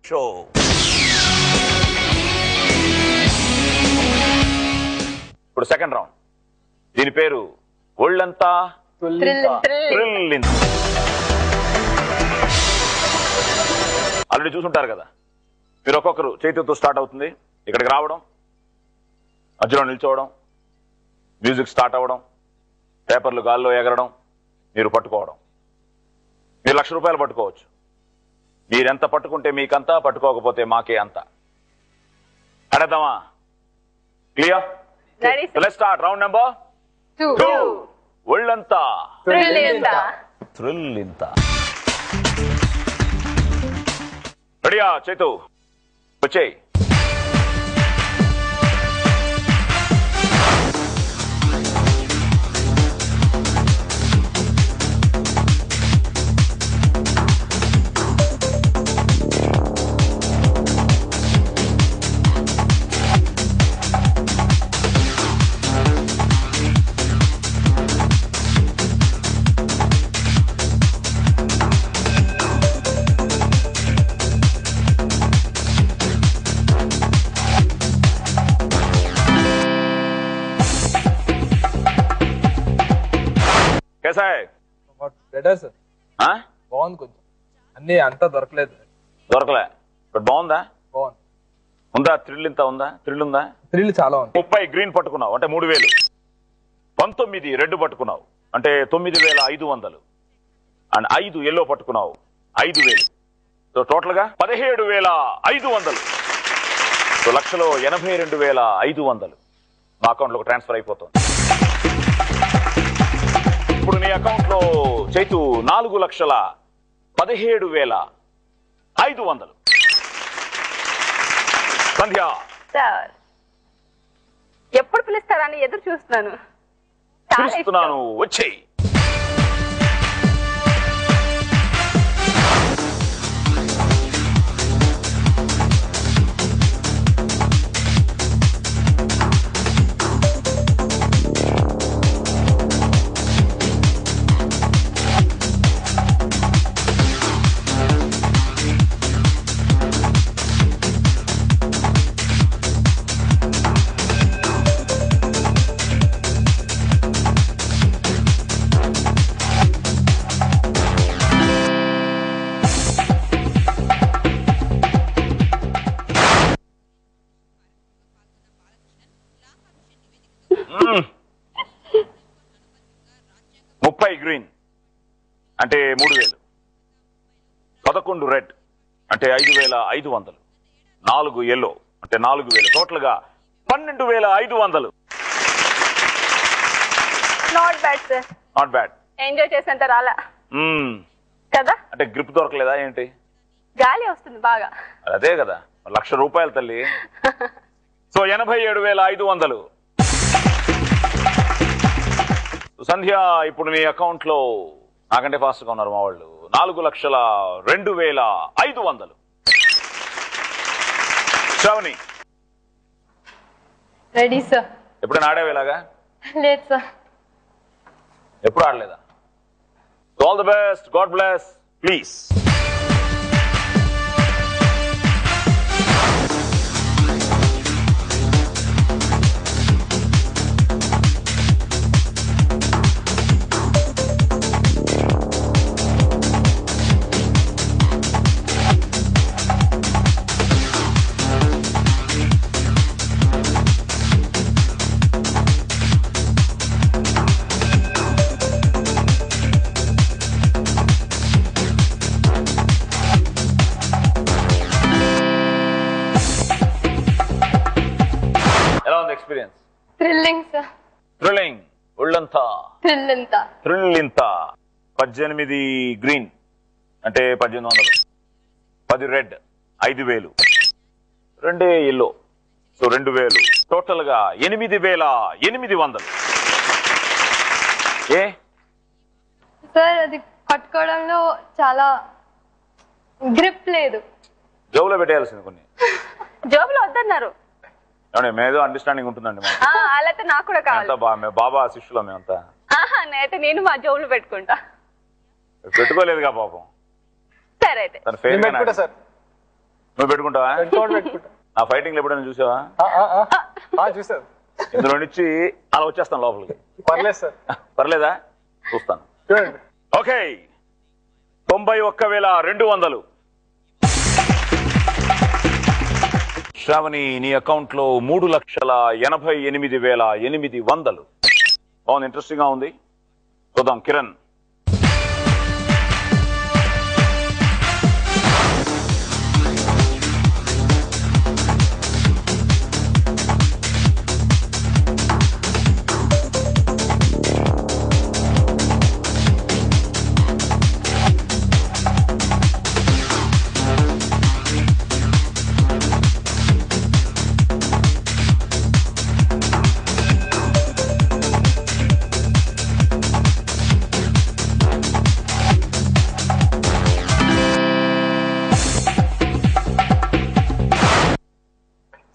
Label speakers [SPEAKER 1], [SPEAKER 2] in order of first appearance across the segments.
[SPEAKER 1] Show ఇప్పుడు second round. దీని పేరు ఒళ్ళంతా ఆల్రెడీ చూసుంటారు కదా. మీరు ఒక్కొక్కరు చేతితో స్టార్ట్ అవుతుంది, ఇక్కడికి రావడం, మధ్యలో నిల్చోవడం, మ్యూజిక్ స్టార్ట్ అవ్వడం, పేపర్లు గాల్లో ఎగరడం, మీరు పట్టుకోవడం. మీరు 1,00,000 రూపాయలు పట్టుకోవచ్చు. మీరెంత పట్టుకుంటే మీకంతా, పట్టుకోకపోతే మాకే అంత. అడేద్దామా? Clear? Let's start. Round number 2. ఒళ్ళంతా థ్రిల్ ఇంత. రెడీయా చేతు? వచ్చేయ్.
[SPEAKER 2] బాగుంది. కొంచెం అన్ని అంతా దొరకలే.
[SPEAKER 1] బట్ బాగుందా?
[SPEAKER 2] బాగుంది.
[SPEAKER 1] ఉందా థ్రిల్? ఇంత ఉందా? థ్రిల్ ఉందా?
[SPEAKER 2] థ్రిల్ చాలా ఉంది.
[SPEAKER 1] 30 గ్రీన్ పట్టుకున్నావు అంటే 3,000. 19 రెడ్ పట్టుకున్నావు అంటే 9,500. అండ్ 5 ఎల్లో పట్టుకున్నావు 5,000. సో టోటల్ గా 17,500. సో 1,82,500 మా అకౌంట్ లో ట్రాన్స్ఫర్ అయిపోతుంది. ఇప్పుడు నీ అకౌంట్ లో చైతు 4,17,500. సంధ్య
[SPEAKER 3] సార్ ఎప్పుడు పిలుస్తారని ఎదురు చూస్తున్నాను.
[SPEAKER 1] పిలుస్తున్నాను, వచ్చేయి. గ్రీన్ అంటే 3,000. 11 రెడ్ అంటే 5,500. 4 ఎల్లో అంటే 4,000. టోటల్ గా 12,500.
[SPEAKER 3] Not bad sir.
[SPEAKER 1] Not bad.
[SPEAKER 3] Enjoy చేసేంత రాలా కదా?
[SPEAKER 1] అంటే గ్రిప్ దొరకలేదా ఏంటి?
[SPEAKER 3] గాలి వస్తుంది బాగా.
[SPEAKER 1] అదే కదా, 1,00,000 రూపాయలు తల్లి. సో 87,500. సంధ్య ఇప్పుడు నీ అకౌంట్ లో నాకంటే ఫాస్ట్ గా ఉన్నారు మా వాళ్ళు. 4,02,500. Shravani
[SPEAKER 4] ready sir.
[SPEAKER 1] ఎప్పుడైనా ఆడేవేలాగా?
[SPEAKER 4] లేదు సార్.
[SPEAKER 1] ఎప్పుడు ఆడలేదా? All the best, God bless. Please. Experience?
[SPEAKER 4] Thrilling sir.
[SPEAKER 1] Thrilling. ఒళ్ళంతా థ్రిల్ ఇంత. 18 గ్రీన్ అంటే 1,800. 10 రెడ్ 5,000. 2 yellow so 2,000. టోటల్ గా 8,800. ఏ
[SPEAKER 4] సార్ అది పట్టుకోవడంలో చాలా గ్రిప్ లేదు.
[SPEAKER 1] జోబులో పెట్టేయాల్సింది కొన్ని.
[SPEAKER 3] జోబులో వద్దన్నారు.
[SPEAKER 1] మేదో అండర్స్టాండింగ్ ఉంటుందండి.
[SPEAKER 3] అలా నాకు కూడా కావాలి.
[SPEAKER 1] బాబా శిష్యులో మేమంతా.
[SPEAKER 3] అయితే నేను మా జోబులు పెట్టుకుంటా.
[SPEAKER 1] పెట్టుకోలేదుగా పాపం.
[SPEAKER 3] సరే అయితే
[SPEAKER 1] నువ్వు పెట్టుకుంటావా?
[SPEAKER 2] పెట్టుకుంటా.
[SPEAKER 1] ఆ ఫైటింగ్ ఎప్పుడైనా చూసావా?
[SPEAKER 2] చూసారు.
[SPEAKER 1] ఇందులో నుంచి అలా వచ్చేస్తాను లోపలికి.
[SPEAKER 2] పర్లేదు సార్.
[SPEAKER 1] పర్లేదా? చూస్తాను.
[SPEAKER 2] చూడండి.
[SPEAKER 1] ఓకే, 91,200. శ్రావణి, నీ అకౌంట్ లో 3,88,800. బాగుంది, ఇంట్రెస్టింగ్ గా ఉంది. చూద్దాం. కిరణ్,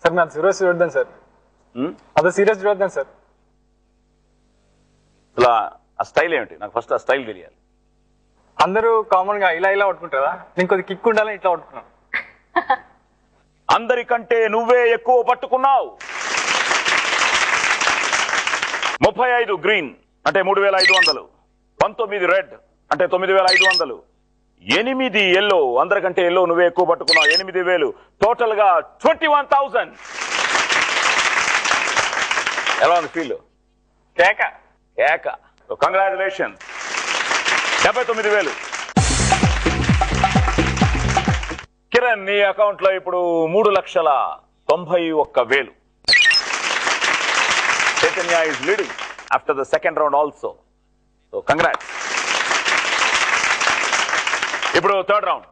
[SPEAKER 2] సార్ నాకు సీరియస్ చూడద్దాం సార్. అదే సీరియస్ చూడద్దాం సార్.
[SPEAKER 1] అసలు ఆ స్టైల్ ఏమిటి? నాకు ఫస్ట్ ఆ స్టైల్ తెలియాలి.
[SPEAKER 2] అందరూ కామన్ గా ఇలా పట్టుకుంటారా? నేను కొద్దిగా కిక్ ఉండాలని ఇట్లా పట్టుకున్నాను.
[SPEAKER 1] అందరికంటే నువ్వే ఎక్కువ పట్టుకున్నావు. 35 గ్రీన్ అంటే 3,500. 19 రెడ్ అంటే 9,500. 8 ఎల్లో, అందరికంటే ఎల్లో నువ్వే ఎక్కువ పట్టుకున్నావు. 8,000. టోటల్ గా 21,000. ఎలా ఉంది ఫీల్?
[SPEAKER 2] కేక
[SPEAKER 1] కేక. కంగ్రాచులేషన్. 79,000. కిరణ్, నీ అకౌంట్ లో ఇప్పుడు 3,91,000. Chaitanya is leading after the second round also. So congrats. ఇప్పుడు థర్డ్ రౌండ్.